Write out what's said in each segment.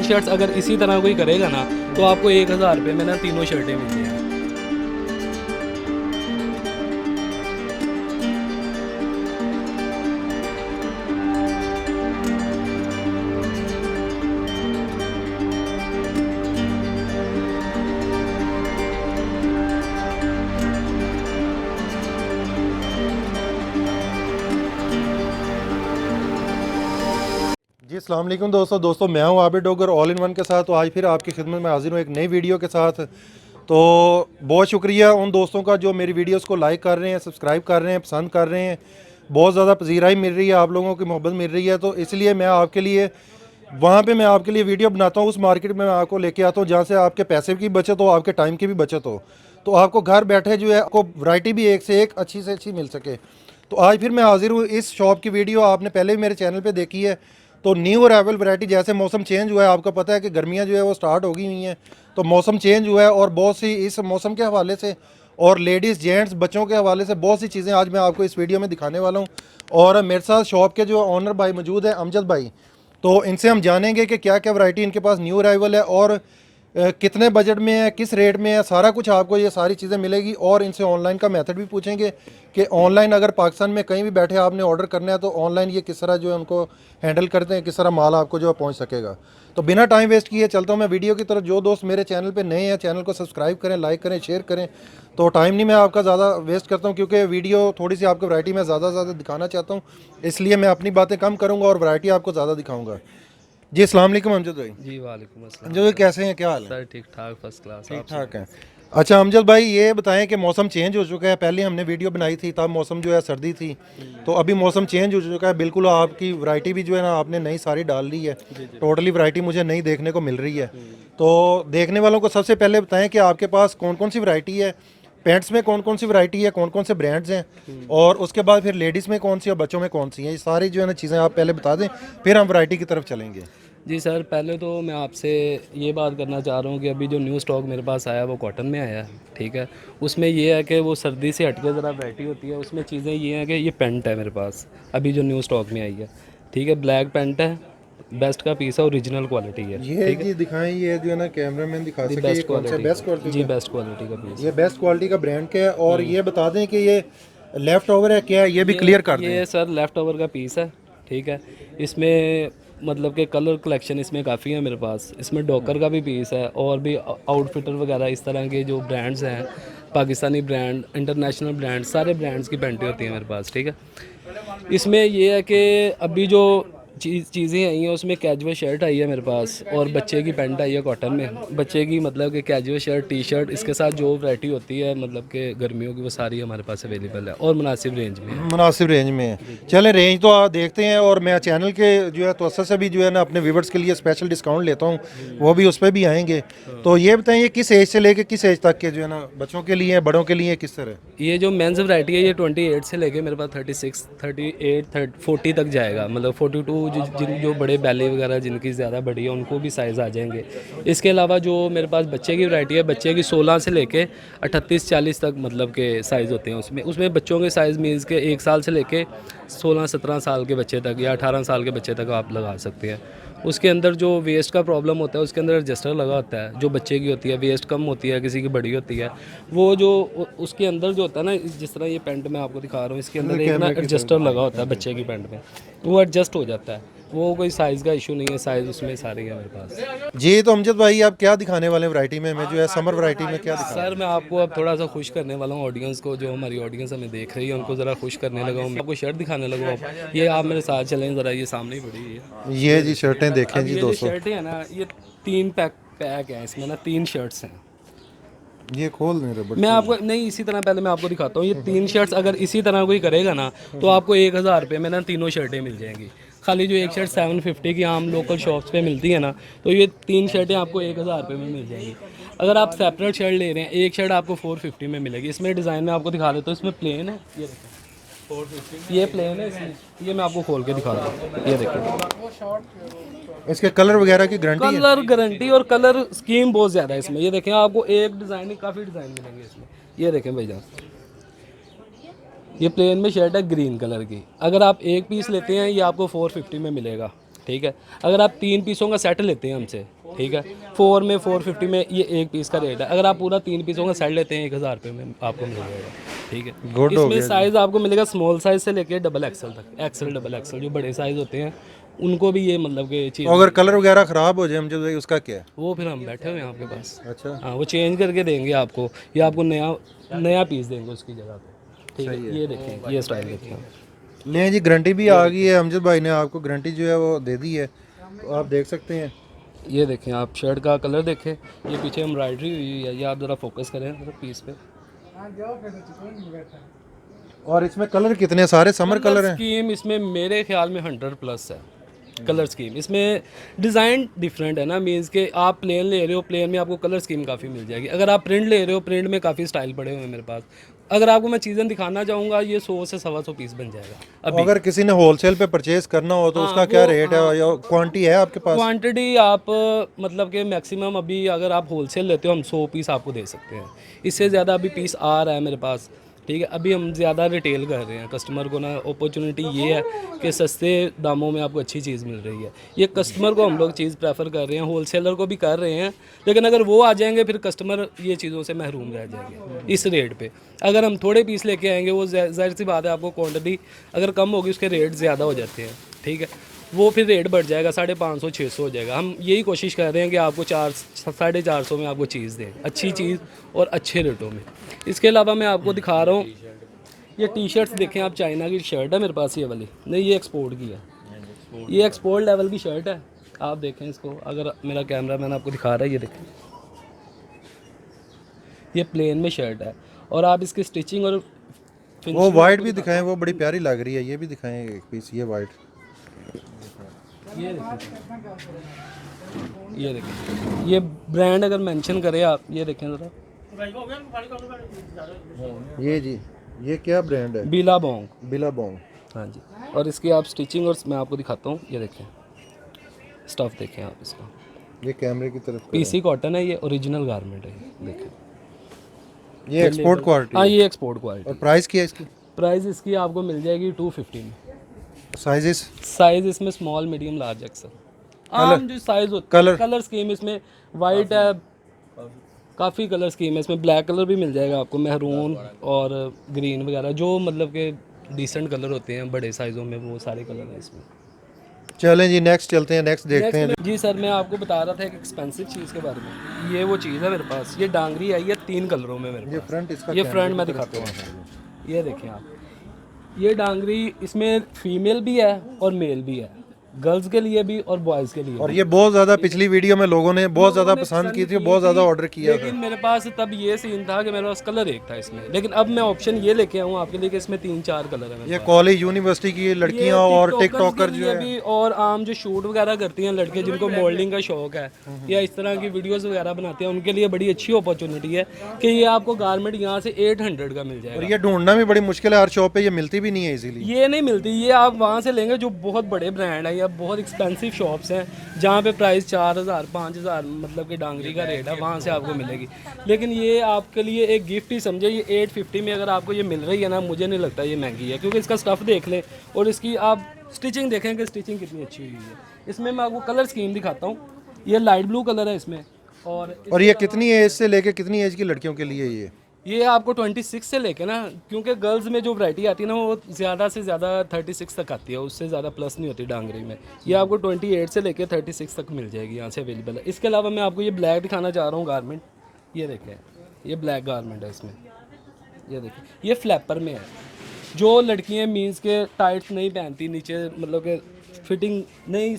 Shirts अगर इसी तरह कोई करेगा ना तो आपको 1000 रुपये में ना तीनों शर्टें मिल जाएंगी। जी अस्सलाम वालेकुम दोस्तों मैं हूं Abid Dogar all in one के साथ। तो आज फिर आपकी खिदमत में हाजिर हूं एक नई वीडियो के साथ। तो बहुत शुक्रिया उन दोस्तों का जो मेरी वीडियोस को लाइक कर रहे हैं, सब्सक्राइब कर रहे हैं, पसंद कर रहे हैं। बहुत ज़्यादा पजीराई मिल रही है, आप लोगों की मोहब्बत मिल रही है। तो इसलिए मैं आपके लिए वहाँ पे मैं आपके लिए वीडियो बनाता हूँ, उस मार्केट में मैं आपको लेके आता हूँ जहाँ से आपके पैसे की बचत हो, आपके टाइम की भी बचत हो। तो आपको घर बैठे जो है आपको वैरायटी भी एक से एक अच्छी से अच्छी मिल सके। तो आज फिर मैं हाजिर हूँ। इस शॉप की वीडियो आपने पहले भी मेरे चैनल पे देखी है। तो न्यू अराइवल वैरायटी, जैसे मौसम चेंज हुआ है, आपको पता है कि गर्मियाँ जो है वो स्टार्ट हो गई हुई हैं। तो मौसम चेंज हुआ है और बहुत सी इस मौसम के हवाले से और लेडीज़ जेंट्स बच्चों के हवाले से बहुत सी चीज़ें आज मैं आपको इस वीडियो में दिखाने वाला हूँ। और मेरे साथ शॉप के जो ऑनर भाई मौजूद है, अमजद भाई। तो इनसे हम जानेंगे कि क्या क्या वैरायटी इनके पास न्यू अराइवल है और कितने बजट में है, किस रेट में है, सारा कुछ आपको ये सारी चीज़ें मिलेगी। और इनसे ऑनलाइन का मेथड भी पूछेंगे कि ऑनलाइन अगर पाकिस्तान में कहीं भी बैठे आपने ऑर्डर करना है तो ऑनलाइन ये किस तरह जो है उनको हैंडल करते हैं, किस तरह माल आपको जो है पहुँच सकेगा। तो बिना टाइम वेस्ट किए चलता हूँ मैं वीडियो की तरफ। जो दोस्त मेरे चैनल पर नए हैं, चैनल को सब्सक्राइब करें, लाइक करें, शेयर करें। तो टाइम नहीं मैं आपका ज़्यादा वेस्ट करता हूँ क्योंकि वीडियो थोड़ी सी आपको वैरायटी में ज़्यादा दिखाना चाहता हूँ, इसलिए मैं अपनी बातें कम करूँगा और वैरायटी आपको ज़्यादा दिखाऊँगा। जी अस्सलाम वालेकुम अमजद भाई। जी वालेकुम अस्सलाम अमजद भाई कैसे हैं, क्या हाल है? सर, ठीक ठाक फर्स्ट क्लास। ठीक आप ठाक है। अच्छा अमजद भाई ये बताएं कि मौसम चेंज हो चुका है। पहले हमने वीडियो बनाई थी तब मौसम जो है सर्दी थी, तो अभी मौसम चेंज हो चुका है बिल्कुल। आपकी वैरायटी भी जो है ना आपने नई सारी डाल ली है। टोटली वैरायटी मुझे नई देखने को मिल रही है। तो देखने वालों को सबसे पहले बताएं कि आपके पास कौन कौन सी वैरायटी है, पैंट्स में कौन कौन सी वैरायटी है, कौन कौन से ब्रांड्स हैं, और उसके बाद फिर लेडीज़ में कौन सी और बच्चों में कौन सी हैं। ये सारी जो है ना चीज़ें आप पहले बता दें, फिर हम वैरायटी की तरफ चलेंगे। जी सर, पहले तो मैं आपसे ये बात करना चाह रहा हूँ कि अभी जो न्यू स्टॉक मेरे पास आया है वो कॉटन में आया है, ठीक है। उसमें ये है कि वो सर्दी से हटके ज़रा वैरायटी होती है। उसमें चीज़ें ये हैं कि ये पेंट है मेरे पास अभी जो न्यू स्टॉक में आई है, ठीक है। ब्लैक पेंट है, बेस्ट का पीस है, ओरिजिनल क्वालिटी है, ये ठीक है। जी दिखाएं, ये जो है ना कैमरा मैन दिखा जी सके ये बेस्ट कौन सा क्वालिटी, बेस्ट क्वालिटी जी का? बेस्ट क्वालिटी का पीस ये बेस्ट क्वालिटी का ब्रांड का है। और ये बता दें कि ये लेफ्ट ओवर है क्या है, ये भी क्लियर कर दें। ये सर लेफ़्ट ओवर का पीस है, ठीक है। इसमें मतलब कि कलर कलेक्शन इसमें काफ़ी है मेरे पास। इसमें डॉकर का भी पीस है और भी आउटफिटर वगैरह इस तरह के जो ब्रांड्स हैं, पाकिस्तानी ब्रांड, इंटरनेशनल ब्रांड, सारे ब्रांड्स की पैंटें होती हैं मेरे पास, ठीक है। इसमें ये है कि अभी जो चीज़ें आई हैं उसमें कैजुअल शर्ट आई है मेरे पास और बच्चे की पैंट आई है कॉटन में। बच्चे की मतलब कि कैजुअल शर्ट, टी शर्ट, इसके साथ जो वैरायटी होती है मतलब कि गर्मियों की, वो सारी हमारे पास अवेलेबल है और मुनासिब रेंज में है। मुनासिब रेंज में है। चलें रेंज तो आप देखते हैं। और मैं चैनल के जो है तो से भी जो है ना अपने व्यूवर्स के लिए स्पेशल डिस्काउंट लेता हूँ, वो भी उस पर भी आएंगे। तो ये बताएं ये किस एज से लेके किस एज तक के जो है ना बच्चों के लिए, बड़ों के लिए किस तरह? ये जो मेंस वैरायटी है ये 28 से लेके मेरे पास 36, 38, 40 तक जाएगा। मतलब 42 जो बड़े बैले वगैरह जिनकी ज़्यादा बड़ी है उनको भी साइज़ आ जाएंगे। इसके अलावा जो मेरे पास बच्चे की वैरायटी है, बच्चे की 16 से लेके 38-40 तक मतलब के साइज़ होते हैं। उसमें उसमें बच्चों के साइज़ मीन्स के 1 साल से लेके 16-17 साल के बच्चे तक या 18 साल के बच्चे तक आप लगा सकते हैं। उसके अंदर जो वेस्ट का प्रॉब्लम होता है उसके अंदर एडजस्टर लगा होता है। जो बच्चे की होती है वेस्ट कम होती है, किसी की बड़ी होती है, वो जो उसके अंदर जो होता है ना, जिस तरह ये पैंट मैं आपको दिखा रहा हूँ, इसके अंदर एक ना एडजस्टर लगा होता है बच्चे की पैंट में, वो एडजस्ट हो जाता है। वो कोई साइज़ का इशू नहीं है, साइज़ उसमें सारी है मेरे पास। जी तो अमजद भाई आप क्या दिखाने वाले हैं वैरायटी में? मैं जो है समर वैरायटी में क्या दिखा? सर मैं आपको अब थोड़ा सा खुश करने वाला हूँ ऑडियंस को, जो हमारी ऑडियंस हमें देख रही है उनको ज़रा खुश करने लगा हूँ। मैं आपको शर्ट दिखाने लगा हूँ। ये आप मेरे साथ चलें ज़रा, ये सामने ही पड़ी है। ये जी शर्टें देखें अब जी ये जो दोस्तों। शर्ट है ना, ये 3 पैक है, इसमें ना 3 शर्ट्स हैं। ये खोल नहीं रहे मैं आपको नहीं, इसी तरह पहले मैं आपको दिखाता हूँ। ये 3 शर्ट्स अगर इसी तरह कोई करेगा ना तो आपको 1000 रुपये में ना तीनों शर्टें मिल जाएंगी। खाली जो एक शर्ट 750 की आम लोकल शॉप्स पे मिलती है ना, तो ये 3 शर्टें आपको 1000 रुपये में मिल जाएंगी। अगर आप सेपरेट शर्ट ले रहे हैं, एक शर्ट आपको 450 में मिलेगी। इसमें डिज़ाइन में आपको दिखा देता हूँ। इसमें प्लेन है, ये देखें 450, ये प्लेन है इसमें। ये मैं आपको खोल के दिखाता हूँ, ये देखिए। इसके कलर वगैरह की गारंटी है? कलर गारंटी और कलर स्कीम बहुत ज़्यादा है इसमें। ये देखें, आपको एक डिज़ाइन नहीं, काफ़ी डिज़ाइन मिलेंगे इसमें। ये देखें भाईजान, ये प्लेन में शर्ट है ग्रीन कलर की। अगर आप एक पीस लेते हैं ये आपको 450 में मिलेगा। ठीक है। अगर आप 3 पीसों का सेट लेते हैं हमसे, ठीक है, 4 में 450 में ये एक पीस का रेट है। अगर आप पूरा 3 पीसों का सेट लेते हैं 1000 रुपये में आपको मिल जाएगा, ठीक है। गुड हो इसमें गया। साइज़ आपको मिलेगा स्मॉल साइज़ से लेके डबल एक्सल तक, एक्सल डबल एक्सल जो बड़े साइज़ होते हैं उनको भी ये मतलब कि चीज़, अगर कलर वगैरह ख़राब हो जाए हम जो उसका क्या है? वो फिर हम बैठे हुए हैं आपके पास। अच्छा, हाँ, वो चेंज करके देंगे आपको, या आपको नया पीस देंगे उसकी जगह पे, ठीक है। ये देखें, ये स्टाइल देखिए आप। लें जी, गारंटी भी आ गई है, अमजद भाई ने आपको गारंटी जो है वो दे दी है, तो आप देख सकते हैं। ये देखें आप, शर्ट का कलर देखें, ये पीछे एम्ब्रॉयडरी हुई है, ये आप ज़रा फोकस करें जरा पीस पे। और इसमें कलर कितने सारे समर कलर हैं? स्कीम इसमें मेरे ख्याल में 100+ है कलर स्कीम। इसमें डिज़ाइन डिफरेंट है ना, मीन्स के आप प्लेन ले रहे हो, प्लेन में आपको कलर स्कीम काफ़ी मिल जाएगी। अगर आप प्रिंट ले रहे हो, प्रिंट में काफ़ी स्टाइल पड़े हुए हैं मेरे पास। अगर आपको मैं चीज़ें दिखाना चाहूँगा, ये 100 से 125 पीस बन जाएगा। तो अगर किसी ने होलसेल पे परचेज करना हो तो उसका क्या रेट है, या क्वांटिटी है आपके पास? क्वांटिटी आप मतलब कि मैक्सिमम अभी अगर आप होलसेल लेते हो हम 100 पीस आपको दे सकते हैं। इससे ज़्यादा अभी पीस आ रहा है मेरे पास, ठीक है। अभी हम ज़्यादा रिटेल कर रहे हैं, कस्टमर को ना अपॉर्चुनिटी ये है कि सस्ते दामों में आपको अच्छी चीज़ मिल रही है। ये कस्टमर को हम लोग चीज़ प्रेफर कर रहे हैं, होलसेलर को भी कर रहे हैं, लेकिन अगर वो आ जाएंगे फिर कस्टमर ये चीज़ों से महरूम रह जाएंगे इस रेट पे। अगर हम थोड़े पीस लेके आएंगे, वो जाहिर सी बात है आपको क्वांटिटी अगर कम होगी उसके रेट ज़्यादा हो जाते हैं, ठीक है। वो फिर रेट बढ़ जाएगा, 550 600 हो जाएगा। हम यही कोशिश कर रहे हैं कि आपको 400-450 में आपको चीज़ दें, अच्छी चीज़ और अच्छे रेटों में। इसके अलावा मैं आपको दिखा रहा हूँ, ये टी शर्ट्स देखें आप, चाइना की शर्ट है मेरे पास ये वाली, नहीं ये एक्सपोर्ट की है, ये एक्सपोर्ट लेवल की शर्ट है। आप देखें इसको, अगर मेरा कैमरा मैन आपको दिखा रहा है, ये देखें, ये प्लेन में शर्ट है और आप इसकी स्टिचिंग और वो वाइट भी दिखाएं, वो बड़ी प्यारी लग रही है, ये भी दिखाएं एक पीस, ये वाइट। ये देखें, ये देखें, ये ब्रांड अगर मेंशन करें आप, ये देखें ज़रा, ये जी, ये क्या ब्रांड है? बिलाबोंग। बिलाबोंग। हाँ जी, और इसकी आप स्टिचिंग और मैं आपको दिखाता हूँ, ये देखें स्टफ़ देखें आप इसका, ये कैमरे की तरफ पीसी कॉटन है, ये ओरिजिनल गारमेंट है, ये देखें। ये एक्सपोर्ट क्वालिटी हाँ, है। ये एक्सपोर्ट क्वालिटी। और प्राइस क्या है इसकी? प्राइस इसकी आपको मिल जाएगी 250 में। साइजेस? साइज़ इसमें स्मॉल मीडियम लार्ज एक्सल, आम जो साइज़ होता है। कलर स्कीम इसमें वाइट है, काफ़ी कलर स्कीम है इसमें, ब्लैक कलर भी मिल जाएगा आपको, मैरून और ग्रीन वगैरह, जो मतलब के डिसेंट कलर होते हैं बड़े साइज़ों में, वो सारे कलर हैं इसमें। चलें जी, नेक्स्ट चलते हैं, नेक्स्ट देखते हैं। जी सर, मैं आपको बता रहा था एक एक्सपेंसिव चीज़ के बारे में। ये वो चीज़ है मेरे पास, ये डांगरी आई है 3 कलरों में मेरे ये पास। फ्रंट इसका, ये फ्रंट मैं दिखाता हूँ, ये देखें आप, ये डांगरी इसमें फीमेल भी है और मेल भी है, गर्ल्स के लिए भी और बॉयज़ के लिए और भी। ये बहुत ज़्यादा पिछली वीडियो में लोगों ने बहुत ज़्यादा पसंद की थी, बहुत ज़्यादा ऑर्डर किया था। लेकिन मेरे पास तब ये सीन था कि मेरे पास कलर एक था इसमें, लेकिन अब मैं ऑप्शन ये लेके आऊँ आपके लिए कि इसमें 3-4 कलर है मेरे ये पास। कॉलेज यूनिवर्सिटी की लड़कियां और टिकटॉकर जो है, भी और आम जो शूट वगैरह करती हैं लड़के जिनको मॉडलिंग का शौक है या इस तरह की वीडियोस वगैरह बनाते हैं, उनके लिए बड़ी अच्छी अपॉर्चुनिटी है कि ये आपको गारमेंट यहाँ से 800 का मिल जाएगा। और ये ढूंढना भी बड़ी मुश्किल है, हर शॉप पे ये मिलती भी नहीं है इजीली। ये नहीं मिलती, ये आप वहाँ से लेंगे जो बहुत बड़े ब्रांड है या बहुत एक्सपेंसिव शॉप्स हैं जहाँ पे प्राइस 4000 5000 मतलब कि डांगरी का रेट है, वहाँ से आपको मिलेगी। लेकिन ये आपके लिए एक गिफ्ट ही समझे, ये 850 में अगर आपको ये मिल रही है ना, मुझे नहीं लगता ये महंगी है, क्योंकि इसका स्टफ़ देख लें और इसकी आप स्टिचिंग देखें कि स्टिचिंग कितनी अच्छी हुई है। इसमें मैं आपको कलर स्कीम दिखाता हूँ, ये लाइट ब्लू कलर है इसमें। और ये कितनी एज से लेके कितनी एज की लड़कियों के लिए ये आपको 26 से लेके ना, क्योंकि गर्ल्स में जो वैरायटी आती है ना वो ज़्यादा से ज़्यादा 36 तक आती है, उससे ज़्यादा प्लस नहीं होती डांगरी में। ये आपको 28 से लेके 36 तक मिल जाएगी, यहाँ से अवेलेबल है। इसके अलावा मैं आपको ये ब्लैक दिखाना चाह रहा हूँ गारमेंट, ये देखें, ये ब्लैक गारमेंट है इसमें, ये देखें, ये फ्लैपर में है। जो लड़कियाँ मीन्स के टाइट्स नहीं पहनती नीचे, मतलब कि फिटिंग नहीं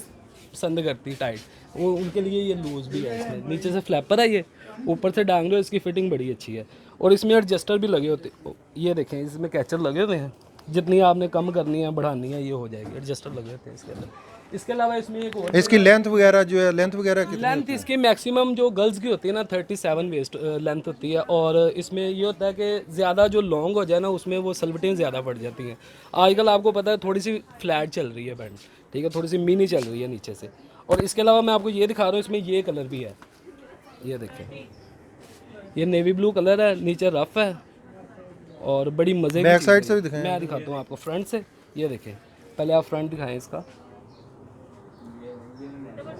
पसंद करती टाइट, वो उनके लिए ये लूज़ भी है। इसमें नीचे से फ्लैपर है, ये ऊपर से डांगरी, इसकी फिटिंग बड़ी अच्छी है। और इसमें एडजस्टर भी लगे होते, ये देखें इसमें कैचर लगे हुए हैं, जितनी आपने कम करनी है बढ़ानी है ये हो जाएगी, एडजस्टर लगे होते हैं इसके अंदर। इसके अलावा इसमें एक और, इसकी लेंथ वगैरह जो है, लेंथ वगैरह कितनी? लेंथ इसकी मैक्सिमम जो गर्ल्स की होती है ना 37 वेस्ट लेंथ होती है। और इसमें ये होता है कि ज़्यादा जो लॉन्ग हो जाए ना उसमें वो सलवटें ज़्यादा पड़ जाती हैं। आजकल आपको पता है थोड़ी सी फ्लैट चल रही है पैंट, ठीक है, थोड़ी सी मिनी चल रही है नीचे से। और इसके अलावा मैं आपको ये दिखा रहा हूँ, इसमें ये कलर भी है, ये देखें, ये नेवी ब्लू कलर है, नीचे रफ है और बड़ी मज़े की बैक चीज़ साइड है। से भी दिखाएं। मैं दिखाता हूँ आपको फ्रंट से, ये देखें, पहले आप फ्रंट दिखाएं इसका,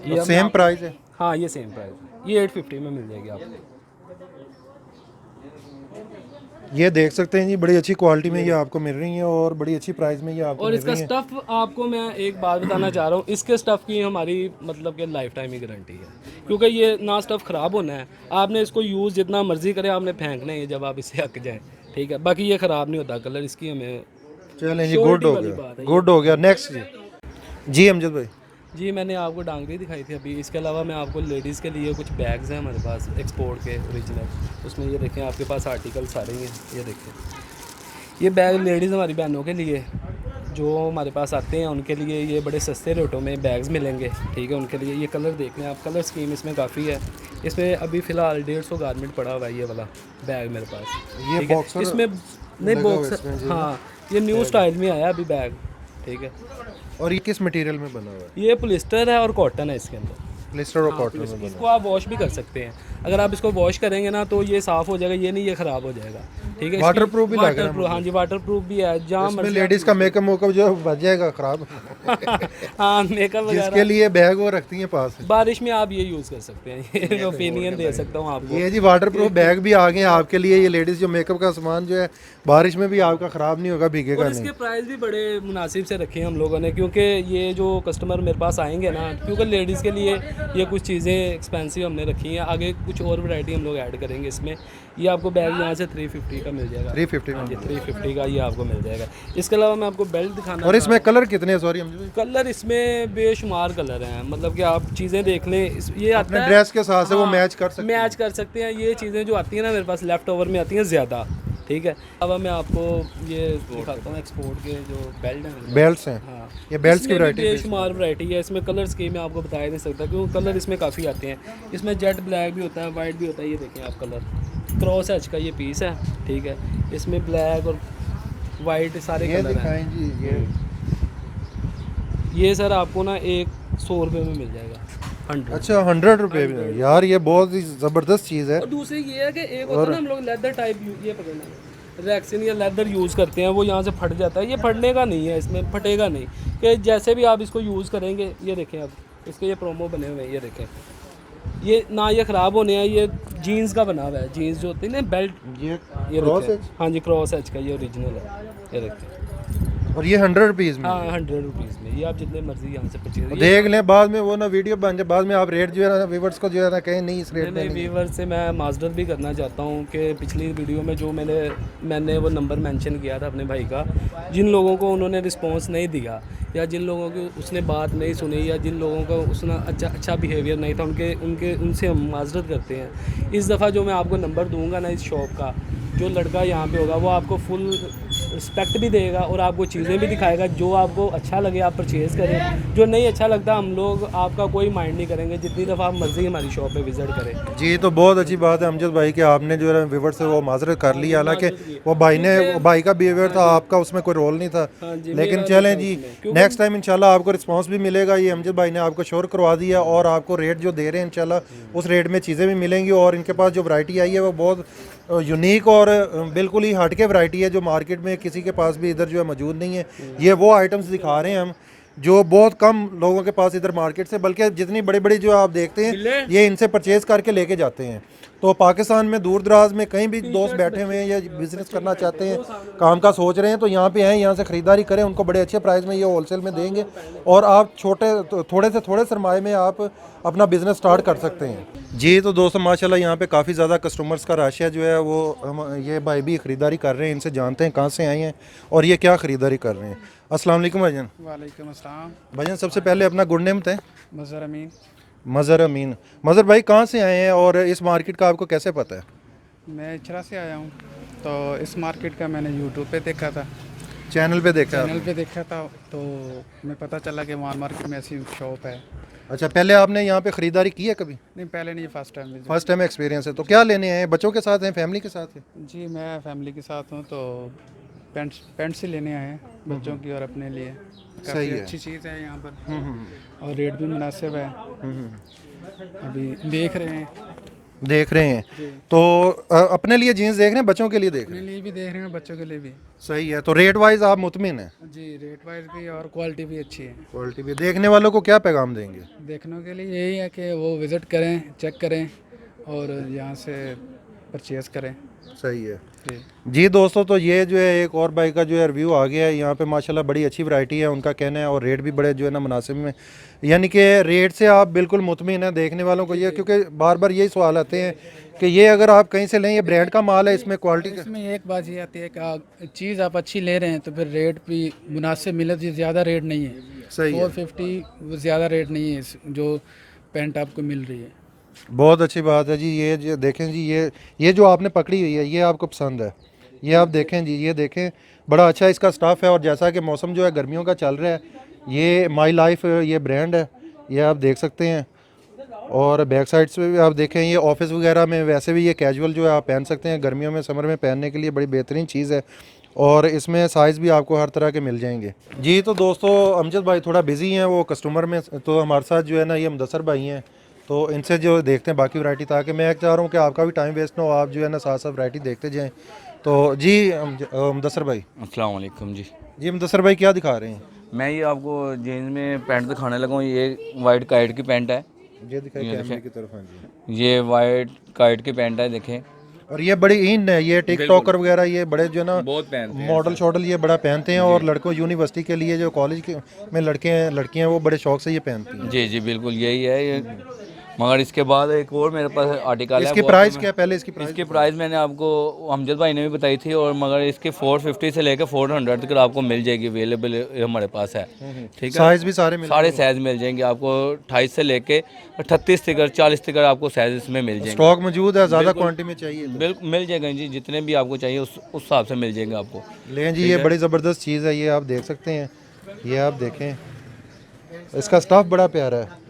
ये सेम प्राइस है? हाँ ये सेम प्राइस है, ये 850 में मिल जाएगी आपको। ये देख सकते हैं जी, बड़ी अच्छी क्वालिटी में ये आपको मिल रही है और बड़ी अच्छी प्राइस में ये आपको और मिल इसका रही है। स्टफ़ आपको मैं एक बात बताना चाह रहा हूँ, इसके स्टफ़ की हमारी मतलब कि लाइफ टाइम ही गारंटी है, क्योंकि ये ना स्टफ़ ख़राब होना है, आपने इसको यूज़ जितना मर्ज़ी करें, आपने फेंकना है जब आप इससे हक जाएँ, ठीक है। बाकी ये ख़राब नहीं होता कलर, इसकी हमें चलें जी, surety गुड हो वाली गया, बात है। गुड हो गया। नेक्स्ट जी, जी अमजद भाई। जी मैंने आपको डांगरी दिखाई थी अभी, इसके अलावा मैं आपको लेडीज़ के लिए कुछ बैग्स हैं हमारे पास एक्सपोर्ट के ओरिजिनल, उसमें ये देखें आपके पास आर्टिकल सारे हैं, ये देखें ये बैग लेडीज़ हमारी बहनों के लिए जो हमारे पास आते हैं उनके लिए ये बड़े सस्ते रेटों में बैग्स मिलेंगे, ठीक है। उनके लिए ये कलर देख लें आप, कलर स्कीम इसमें काफ़ी है। इसमें अभी फ़िलहाल 150 गारमेंट पड़ा हुआ है ये वाला बैग मेरे पास, ये ठीक है। बॉक्सर इसमें नहीं लगा हुआ है बॉक्सर, इसमें जी। हाँ ये न्यू स्टाइल में आया अभी बैग, ठीक है। और ये किस मटेरियल में बना हुआ है? ये पॉलिस्टर है और कॉटन है इसके अंदर। पॉलिस्टर और कॉटन में बना इसको आप वॉश भी कर सकते हैं, अगर आप इसको वॉश करेंगे ना तो ये साफ़ हो जाएगा, ये नहीं ये ख़राब हो जाएगा, ठीक है। वाटरप्रूफ भी लग रहा है वाटरप्रूफ, हाँ जी वाटरप्रूफ भी है, जहाँ इसमें लेडीज़ का मेकअप जो बच जाएगा ख़राब। हाँ मेकअप जिसके वगैरह लिए बैग वो रखती हैं पास। बारिश में आप ये यूज़ कर सकते हैं, ये ओपिनियन दे सकता हूँ आपको। ये जी वाटरप्रूफ बैग भी आ गए हैं आपके लिए, ये लेडीज़ जो मेकअप का सामान जो है बारिश में भी आपका ख़राब नहीं होगा, भीगेगा और नहीं। इसके प्राइस भी बड़े मुनासिब से रखे हैं हम लोगों ने, क्योंकि ये जो कस्टमर मेरे पास आएंगे ना, क्योंकि लेडीज़ के लिए ये कुछ चीज़ें एक्सपेंसिव हमने रखी हैं, आगे कुछ और वैरायटी हम लोग ऐड करेंगे इसमें। ये आपको बैग यहाँ से 350 का मिल जाएगा, 350 हाँ जी 350 का ये आपको मिल जाएगा। इसके अलावा मैं आपको बेल्ट दिखाना, और इसमें कलर कितने हैं? सॉरी अमजद भाई, कलर इसमें बेशुमार कलर हैं, मतलब कि आप चीज़ें देख लें, ये आता अपने है ड्रेस के साथ से वो हाँ, मैच कर सकते हैं। मैच कर सकते हैं। ये चीज़ें जो आती हैं ना मेरे पास लेफ़्ट ओवर में आती हैं ज़्यादा, ठीक है। अब मैं आपको ये दिखाता हूँ एक्सपोर्ट के जो बेल्ट हैं, बेल्ट्स हैं। हाँ ये बेल्ट्स की इसमें भी वैरायटी बेशुमार वैरायटी है। इसमें कलर स्कीम मैं आपको बता ही नहीं सकता, क्योंकि कलर इसमें काफ़ी आते हैं। इसमें जेट ब्लैक भी होता है, वाइट भी होता है, ये देखें आप कलर क्रॉस एच का ये पीस है, ठीक है। इसमें ब्लैक और वाइट सारे ये कलर हैं। दिखाएं जी, ये सर आपको ना 100 रुपये में मिल जाएगा, 100। अच्छा 100 रुपये में? यार ये बहुत ही ज़बरदस्त चीज़ है। और दूसरी ये है कि एक होता है ना हम लोग लेदर टाइप, ये पकड़ना रैक्सिन या लेदर यूज़ करते हैं, वो यहाँ से फट जाता है, ये फटने का नहीं है, इसमें फटेगा नहीं, कि जैसे भी आप इसको यूज़ करेंगे। ये देखें आप, इसके ये प्रोमो बने हुए हैं, ये देखें, ये ना ये ख़राब होने हैं, ये जीन्स का बना हुआ है, जीन्स जो होती है ना बेल्ट, ये ये क्रॉस देखें, एज? हाँ जी क्रॉस एज का ये ओरिजिनल है, ये देखें। और ये 100 रुपीज़ में? हाँ 100 रुपीज़ में, ये आप जितने मर्जी यहाँ से परचेज। देख लें, बाद में वो ना वीडियो बन जाए, बाद में आप रेट जो है ना व्यूअर्स को जो है ना कहें नहीं इस रेट में नहीं, नहीं। व्यूवर से मैं माजरत भी करना चाहता हूँ कि पिछली वीडियो में जो मैंने वो नंबर मेंशन किया था अपने भाई का, जिन लोगों को उन्होंने रिस्पांस नहीं दिया, या जिन लोगों की उसने बात नहीं सुनी, या जिन लोगों का उसने अच्छा बिहेवियर नहीं था, उनसे हम माजरत करते हैं। इस दफ़ा जो मैं आपको नंबर दूंगा ना इस शॉप का, जो लड़का यहाँ पे होगा वो आपको फुल रिस्पेक्ट भी देगा और आपको चीज़ें भी दिखाएगा, जो आपको अच्छा लगे आप परचेज़ करें, जो नहीं अच्छा लगता हम लोग आपका कोई माइंड नहीं करेंगे, जितनी दफ़ा आप मर्ज़ी हमारी शॉप पे विज़िट करें। जी तो बहुत अच्छी बात है अमजद भाई कि आपने जो है व्यूवर से वो माजरत कर ली, हालांकि वो भाई का बिहेवियर था, आपका उसमें कोई रोल नहीं था। हाँ जी, लेकिन मेरा चलें भी जी, था उसमें, क्योंकि नेक्स्ट टाइम इंशाल्लाह आपको रिस्पांस भी मिलेगा। ये अमजद भाई ने आपको श्योर करवा दिया और आपको रेट जो दे रहे हैं इंशाल्लाह उस रेट में चीज़ें भी मिलेंगी। और इनके पास जो वैरायटी आई है वो बहुत यूनिक और बिल्कुल ही हटके वैरायटी है, जो मार्केट में किसी के पास भी इधर जो है मौजूद नहीं है। ये वो आइटम्स दिखा रहे हैं हम जो बहुत कम लोगों के पास इधर मार्केट से, बल्कि जितनी बड़ी बड़ी जो आप देखते हैं ये इनसे परचेज करके लेके जाते हैं। तो पाकिस्तान में दूर दराज में कहीं भी दोस्त बैठे हुए हैं या बिजनेस करना चाहते हैं, काम का सोच रहे हैं, तो यहाँ पे हैं, यहाँ से ख़रीदारी करें, उनको बड़े अच्छे प्राइस में ये होलसेल में देंगे और आप थोड़े से थोड़े सरमाए में आप अपना बिज़नेस स्टार्ट कर सकते हैं। जी तो दोस्तों माशाल्लाह यहाँ पे काफ़ी ज़्यादा कस्टमर्स का रश है जो है वो ये भाई भी ख़रीदारी कर रहे हैं, इनसे जानते हैं कहाँ से आए हैं और ये क्या ख़रीदारी कर रहे हैं। अस्सलाम वालेकुम भाईजान। वालेकुम अस्सलाम। भाईजान सबसे पहले अपना गुड नेम बताएं। मज़हर अमीन। मज़हर अमीन। मज़हर भाई कहाँ से आए हैं और इस मार्केट का आपको कैसे पता है? मैं इचरा से आया हूँ, तो इस मार्केट का मैंने यूट्यूब पे देखा था, चैनल पे देखा? चैनल पे देखा था, तो मैं पता चला कि वहाँ मार्केट में ऐसी शॉप है। अच्छा, पहले आपने यहाँ पे ख़रीदारी की है कभी? नहीं, पहले नहीं, first time visit. First time experience है। तो क्या लेने आए हैं? बच्चों के साथ हैं, फैमिली के साथ हैं? जी मैं फैमिली के साथ हूँ, तो पेंट्स ही लेने आए हैं बच्चों की और अपने लिए। सही काफ़ी है। अच्छी चीज़ है यहाँ पर और रेट भी मुनासिब है। अभी देख रहे हैं। देख रहे हैं। तो अपने लिए जीन्स देख रहे हैं, बच्चों के लिए देख रहे अपने लिए भी देख रहे हैं, बच्चों के लिए भी। हैं? सही है। तो रेट वाइज आप मुतमिन हैं? जी, रेट वाइज भी और क्वालिटी भी अच्छी है। क्वालिटी भी। देखने वालों को क्या पैगाम देंगे? देखने के लिए यही है कि वो विज़िट करें, चेक करें और यहाँ से परचेज़ करें। सही है जी। जी दोस्तों, तो ये जो है एक और बाइक का जो है रिव्यू आ गया है। यहाँ पे माशाल्लाह बड़ी अच्छी वैरायटी है उनका कहना है, और रेट भी बड़े जो है ना मुनासिब में, यानी कि रेट से आप बिल्कुल मुतमिन हैं। देखने वालों को ये, क्योंकि बार बार यही सवाल आते हैं कि ये अगर आप कहीं से लें, ये ब्रांड का माल है, इसमें क्वालिटी का। इसमें एक बात ये आती है कि चीज़ आप अच्छी ले रहे हैं तो फिर रेट भी मुनासिब मिले, तो ज़्यादा रेट नहीं है। सही है। 450 वो ज़्यादा रेट नहीं है जो पैंट आपको मिल रही है। बहुत अच्छी बात है जी। ये जो देखें जी, ये जो आपने पकड़ी हुई है, ये आपको पसंद है? ये आप देखें जी, ये देखें, बड़ा अच्छा इसका स्टफ़ है। और जैसा कि मौसम जो है गर्मियों का चल रहा है, ये माई लाइफ ये ब्रांड है, ये आप देख सकते हैं। और बैक साइड से भी आप देखें, ये ऑफिस वगैरह में वैसे भी ये कैजुअल जो है आप पहन सकते हैं, गर्मियों में समर में पहनने के लिए बड़ी बेहतरीन चीज़ है। और इसमें साइज़ भी आपको हर तरह के मिल जाएंगे जी। तो दोस्तों अमजद भाई थोड़ा बिजी हैं, वो कस्टमर में, तो हमारे साथ जो है ना ये मुदस्सर भाई हैं, तो इनसे जो देखते हैं बाकी वैरायटी, ताकि मैं चाह रहा हूँ कि आपका भी टाइम वेस्ट ना हो, आप जो है ना साथ साथ वैरायटी देखते जाएँ। तो जी मुदस्सर भाई। अस्सलाम वालेकुम जी। जी मुदस्सर भाई क्या दिखा रहे हैं? मैं ये आपको जीन्स में पैंट दिखाने लगा हूँ। ये वाइट काइट की पैंट है। ये दिखाइए कैमरे की तरफ। हाँ जी। ये वाइट काइट की पैंट है, देखें। और ये बड़ी इन है, ये टिकटॉकर वगैरह ये बड़े जो है ना बहुत पहनते हैं मॉडल शॉडल ये बड़ा पहनते हैं। और लड़कों यूनिवर्सिटी के लिए जो कॉलेज के में लड़के हैं लड़कियां, वो बड़े शौक से ये पहनती हैं। जी जी बिल्कुल यही है ये। मगर इसके बाद एक और मेरे पास आर्टिकल है। इसकी वो प्राइस आपको क्या है? पहले इसकी प्राइस। इसकी प्राइस मैंने आपको अमजद भाई ने भी बताई थी, और मगर इसके 450 से लेकर 400 तक आपको मिल जाएगी, अवेलेबल हमारे पास है। ठीक है, साइज भी सारे मिल सारे साइज़ मिल जाएंगे आपको। 28 से लेके 38 तक 40 तक आपको साइज इसमें मिल जाएंगे। स्टॉक मौजूद है, ज़्यादा क्वांटिटी में चाहिए तो। बिल्कुल मिल जाएगा जी, जितने भी आपको चाहिए उस हिसाब से मिल जाएंगे आपको। लें जी, ये बड़ी ज़बरदस्त चीज़ है, ये आप देख सकते हैं। ये आप देखें, इसका स्टफ़ बड़ा प्यारा है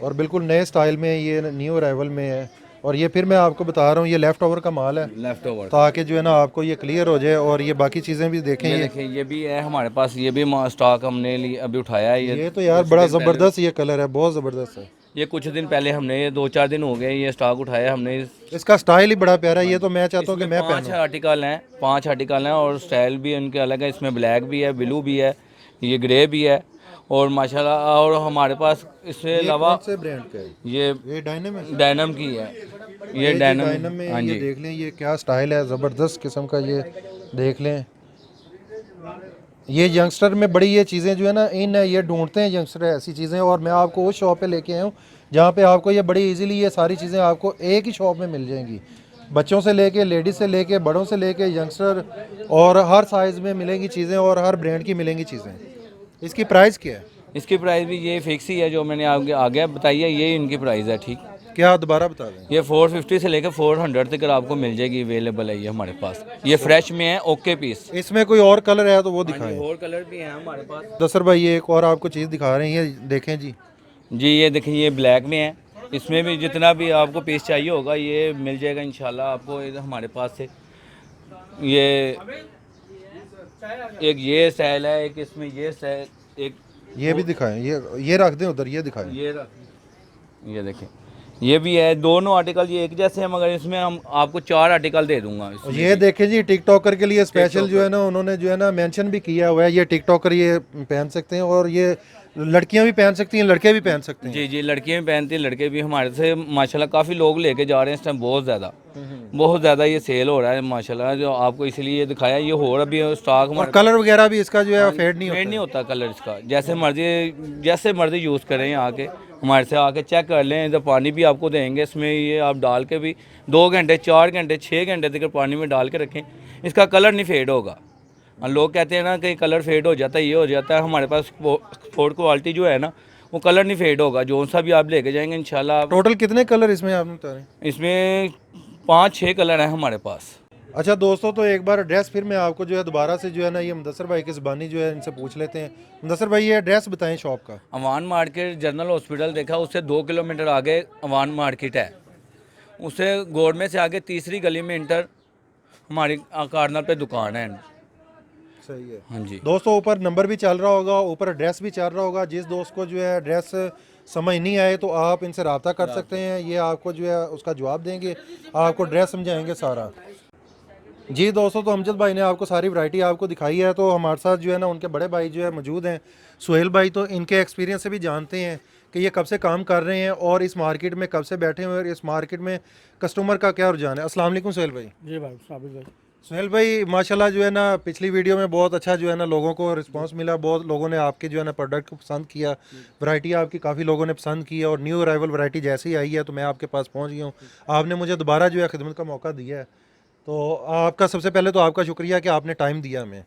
और बिल्कुल नए स्टाइल में, ये न्यू अराइवल में है। और ये फिर मैं आपको बता रहा हूँ, ये लेफ़्ट ओवर का माल है, लेफ्ट ओवर। ताकि जो है ना आपको ये क्लियर हो जाए। और ये बाकी चीज़ें भी देखें। ये ये देखिए, ये भी है हमारे पास, ये भी स्टॉक हमने अभी उठाया है। ये तो यार बड़ा ज़बरदस्त ये कलर है, बहुत ज़बरदस्त है। ये कुछ दिन पहले हमने, ये 2-4 दिन हो गए ये स्टॉक उठाया हमने। इसका स्टाइल ही बड़ा प्यारा है। ये तो मैं चाहता हूँ कि मैं 5 पहनूं। आर्टिकल हैं, 5 आर्टिकल हैं, और स्टाइल भी इनके अलग है। इसमें ब्लैक भी है, ब्लू भी है, ये ग्रे भी है, और माशाल्लाह। और हमारे पास इसके अलावा कौन से ब्रांड का है? ये ये डायनम है। डायनम की है। ये जी डायनम में हाँ ये जी। देख लें, ये क्या स्टाइल है, ज़बरदस्त किस्म का। ये देख लें, ये यंगस्टर में बड़ी ये चीज़ें जो है ना इन है, ये ढूंढते हैं यंगस्टर ऐसी चीज़ें। और मैं आपको उस शॉप पे लेके आया हूँ जहाँ पे आपको ये बड़ी इजीली ये सारी चीज़ें आपको एक ही शॉप में मिल जाएंगी। बच्चों से लेके, लेडीज़ से लेके, बड़ों से लेके, यंगस्टर, और हर साइज़ में मिलेंगी चीज़ें और हर ब्रांड की मिलेंगी चीज़ें। इसकी प्राइस क्या है? इसकी प्राइस भी ये फिक्स ही है, जो मैंने आगे बताई है, ये इनकी प्राइस है। ठीक, क्या दोबारा बता दें? ये 450 से लेकर 400 तक आपको मिल जाएगी, अवेलेबल है ये हमारे पास। ये फ्रेश में है, ओके पीस। इसमें कोई और कलर है तो वो दिखाएं। और कलर भी हैं हमारे पास। दसर भाई ये एक और आपको चीज़ दिखा रहे हैं, ये देखें जी। जी ये देखिए, ये ब्लैक में है। इसमें भी जितना भी आपको पीस चाहिए होगा ये मिल जाएगा इंशाल्लाह आपको हमारे पास से। ये एक ये स्टाइल है, एक इसमें ये स्टाइल, एक ये भी दिखाएं, ये रख दें उधर, ये दिखाएं। ये देखें, ये भी है। दोनों आर्टिकल ये एक जैसे हैं, मगर इसमें हम आपको 4 आर्टिकल दे दूंगा इसमें। ये देखें जी, टिकटॉकर के लिए स्पेशल जो है ना उन्होंने जो है ना मेंशन भी किया हुआ है। ये टिकटॉकर ये पहन सकते हैं, और ये लड़कियां भी पहन सकती हैं, लड़के भी पहन सकते हैं। जी जी, लड़कियां भी पहनती हैं, लड़के भी। हमारे से माशाल्लाह काफ़ी लोग लेके जा रहे हैं इस टाइम, बहुत ज़्यादा ये सेल हो रहा है माशाल्लाह। जो आपको इसलिए ये दिखाया, ये हो रहा भी स्टॉक और हमारे कलर वगैरह भी इसका जो है फेड नहीं फेड नहीं होता। होता कलर इसका। जैसे मर्जी यूज़ करें, यहाँ आके हमारे से आके चेक कर लें। इधर पानी भी आपको देंगे इसमें, ये आप डाल के भी 2 घंटे, 4 घंटे, 6 घंटे तक पानी में डाल के रखें, इसका कलर नहीं फेड होगा। लोग कहते हैं ना कि कलर फेड हो जाता है, ये हो जाता है। हमारे पास एक्सपोर्ट क्वालिटी जो है ना, वो कलर नहीं फेड होगा। जो सा भी आप लेके जाएंगे इंशाल्लाह। टोटल कितने कलर इसमें आपने बता रहे हैं? इसमें 5-6 कलर हैं हमारे पास। अच्छा दोस्तों, तो एक बार एड्रेस फिर मैं आपको जो है दोबारा से जो है ना ये मुदस्सर भाई की ज़बानी जो है इनसे पूछ लेते हैं। मुदस्सर भाई ये एड्रेस बताएं शॉप का। अवान मार्केट, जनरल हॉस्पिटल देखा, उससे 2 किलोमीटर आगे अवान मार्केट है। उससे गौरमेंट से आगे तीसरी गली में इंटर हमारी कार्नर पे दुकान है। सही है। हाँ जी। दोस्तों ऊपर नंबर भी चल रहा होगा, ऊपर एड्रेस भी चल रहा होगा। जिस दोस्त को जो है एड्रेस समझ नहीं आए तो आप इनसे रब्ता कर सकते हैं, ये आपको जो है उसका जवाब देंगे, आपको ड्रेस समझाएंगे सारा। जी दोस्तों, तो अमजद भाई ने आपको सारी वैरायटी आपको दिखाई है। तो हमारे साथ जो है ना उनके बड़े भाई जो है मौजूद हैं, सुहेल भाई। तो इनके एक्सपीरियंस से भी जानते हैं कि ये कब से काम कर रहे हैं और इस मार्केट में कब से बैठे हुए हैं और इस मार्केट में कस्टमर का क्या रुझान है। अस्सलाम वालेकुम सुहेल भाई। जी भाई, साबित भाई। सुहेल भाई माशाल्लाह जो है ना पिछली वीडियो में बहुत अच्छा जो है ना लोगों को रिस्पांस मिला, बहुत लोगों ने आपके जो है ना प्रोडक्ट को पसंद किया, वैरायटी आपकी काफ़ी लोगों ने पसंद की है और न्यू अराइवल वैरायटी जैसे ही आई है तो मैं आपके पास पहुंच गया हूँ। आपने मुझे दोबारा जो है खिदमत का मौका दिया है, तो आपका सबसे पहले तो आपका शुक्रिया कि आपने टाइम दिया हमें।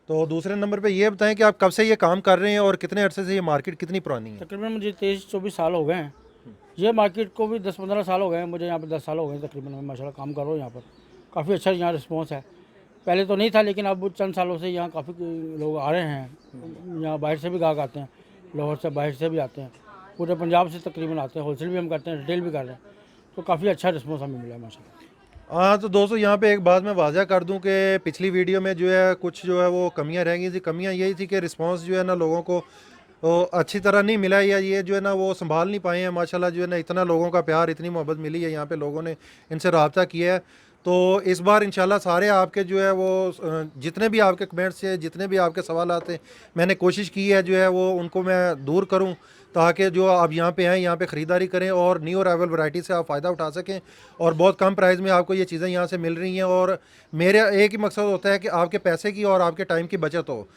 तो दूसरे नंबर पे ये बताएं कि आप कब से ये काम कर रहे हैं और कितने अरसे से ये मार्केट कितनी पुरानी है। तकरीबन मुझे 23-24 साल हो गए हैं। ये मार्केट को भी 10-15 साल हो गए हैं, मुझे यहाँ पर 10 साल हो गए हैं तकरीबन। मैं माशाल्लाह काम कर रहा हूँ यहाँ पर, काफ़ी अच्छा यहाँ रिस्पॉन्स है। पहले तो नहीं था, लेकिन अब चंद सालों से यहाँ काफ़ी लोग आ रहे हैं। यहाँ बाहर से भी गाहक आते हैं, लाहौर से, बाहर से भी आते हैं, पूरे पंजाब से तकरीबन आते हैं। होलसेल भी हम करते हैं, रिटेल भी कर रहे हैं, तो काफ़ी अच्छा रिस्पॉन्स हमें मिला है माशाल्लाह। हाँ, तो दोस्तों यहाँ पे एक बात मैं वाज़ा कर दूं कि पिछली वीडियो में जो है कुछ जो है वो कमियां रह गई थी। कमियां यही थी कि रिस्पांस जो है ना लोगों को तो अच्छी तरह नहीं मिला, या ये जो है ना वो संभाल नहीं पाए हैं। माशाल्लाह जो है ना इतना लोगों का प्यार, इतनी मोहब्बत मिली है, यहाँ पे लोगों ने इनसे रब्ता किया है। तो इस बार इंशाल्लाह सारे आपके जो है वो जितने भी आपके कमेंट्स हैं, जितने भी आपके सवाल आते हैं, मैंने कोशिश की है जो है वो उनको मैं दूर करूं, ताकि जो आप यहाँ पे आएँ, यहाँ पे ख़रीदारी करें और न्यू अराइवल वैरायटी से आप फ़ायदा उठा सकें और बहुत कम प्राइस में आपको ये चीज़ें यहाँ से मिल रही हैं। और मेरा एक ही मकसद होता है कि आपके पैसे की और आपके टाइम की बचत हो।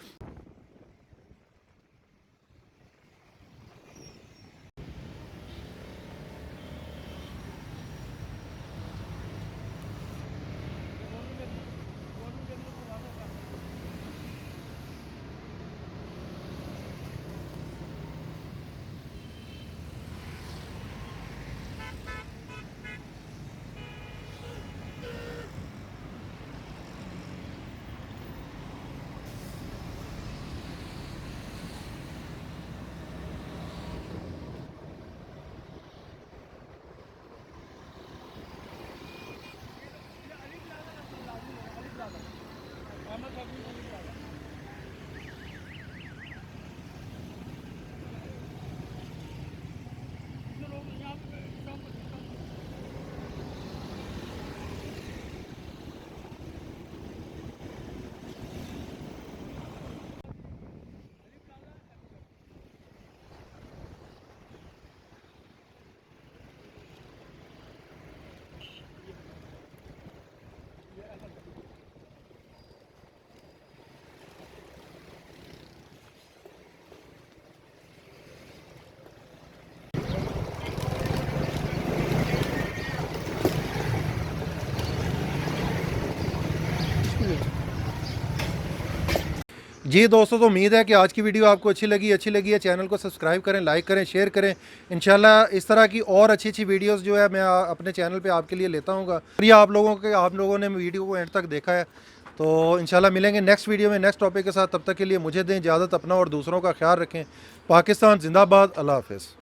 जी दोस्तों, तो उम्मीद है कि आज की वीडियो आपको अच्छी लगी है। चैनल को सब्सक्राइब करें, लाइक करें, शेयर करें। इंशाल्लाह इस तरह की और अच्छी वीडियोस जो है मैं अपने चैनल पे आपके लिए लेता हूँगा। ये आप लोगों ने वीडियो को एंड तक देखा है, तो इंशाल्लाह मिलेंगे नेक्स्ट वीडियो में नेक्स्ट टॉपिक के साथ। तब तक के लिए मुझे दें इजाज़त, अपना और दूसरों का ख्याल रखें। पाकिस्तान जिंदाबाद, अल्लाह हाफ़िज़।